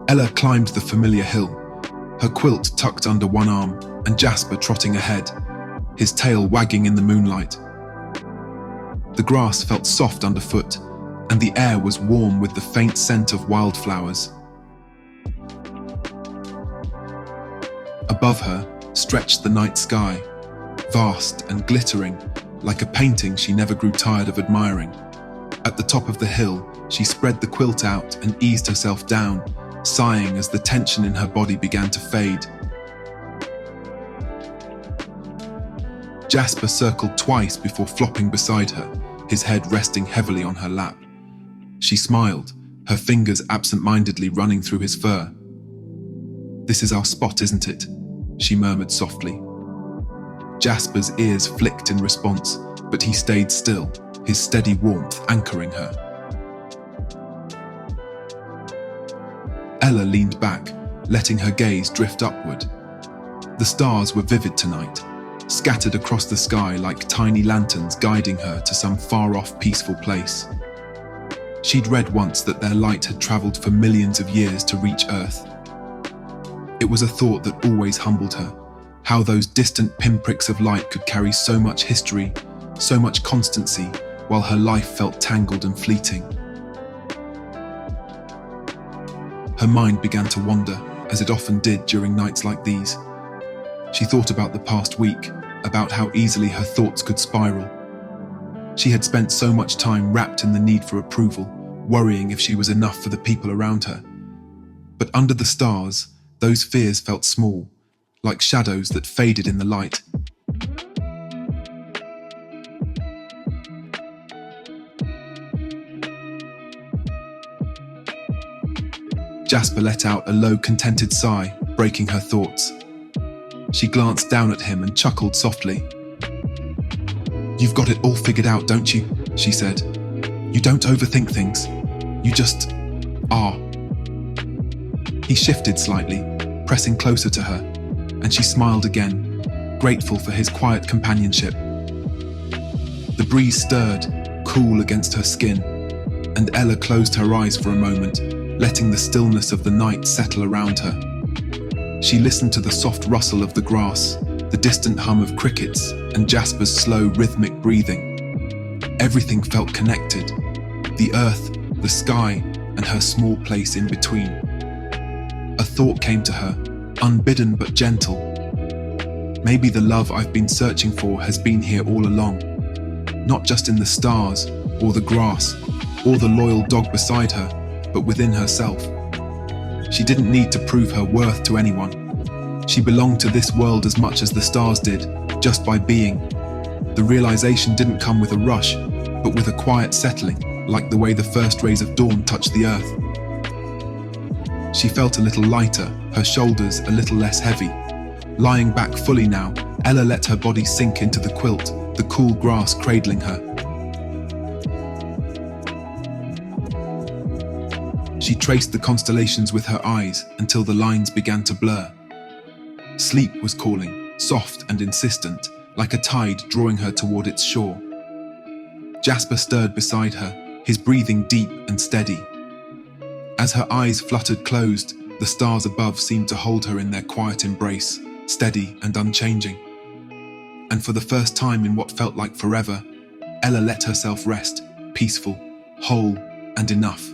Ella climbed the familiar hill, her quilt tucked under one arm and Jasper trotting ahead, his tail wagging in the moonlight. The grass felt soft underfoot, and the air was warm with the faint scent of wildflowers. Above her stretched the night sky, vast and glittering, like a painting she never grew tired of admiring. At the top of the hill, she spread the quilt out and eased herself down, sighing as the tension in her body began to fade. Jasper circled twice before flopping beside her, his head resting heavily on her lap. She smiled, her fingers absent-mindedly running through his fur. "This is our spot, isn't it?" she murmured softly. Jasper's ears flicked in response, but he stayed still, his steady warmth anchoring her. Ella leaned back, letting her gaze drift upward. The stars were vivid tonight, scattered across the sky like tiny lanterns guiding her to some far-off peaceful place. She'd read once that their light had traveled for millions of years to reach Earth. It was a thought that always humbled her, how those distant pinpricks of light could carry so much history, so much constancy, while her life felt tangled and fleeting. Her mind began to wander, as it often did during nights like these. She thought about the past week, about how easily her thoughts could spiral. She had spent so much time wrapped in the need for approval, worrying if she was enough for the people around her. But under the stars, those fears felt small, like shadows that faded in the light. Jasper let out a low, contented sigh, breaking her thoughts. She glanced down at him and chuckled softly. "You've got it all figured out, don't you?" she said. "You don't overthink things. You just are." He shifted slightly, pressing closer to her, and she smiled again, grateful for his quiet companionship. The breeze stirred, cool against her skin, and Ella closed her eyes for a moment, letting the stillness of the night settle around her. She listened to the soft rustle of the grass, the distant hum of crickets, and Jasper's slow, rhythmic breathing. Everything felt connected, the earth, the sky, and her small place in between. A thought came to her, unbidden but gentle. Maybe the love I've been searching for has been here all along, not just in the stars, or the grass, or the loyal dog beside her, but within herself. She didn't need to prove her worth to anyone. She belonged to this world as much as the stars did, just by being. The realization didn't come with a rush, but with a quiet settling, like the way the first rays of dawn touched the earth. She felt a little lighter, her shoulders a little less heavy. Lying back fully now, Ella let her body sink into the quilt, the cool grass cradling her. She traced the constellations with her eyes until the lines began to blur. Sleep was calling, soft and insistent, like a tide drawing her toward its shore. Jasper stirred beside her, his breathing deep and steady. As her eyes fluttered closed, the stars above seemed to hold her in their quiet embrace, steady and unchanging. And for the first time in what felt like forever, Ella let herself rest, peaceful, whole, and enough.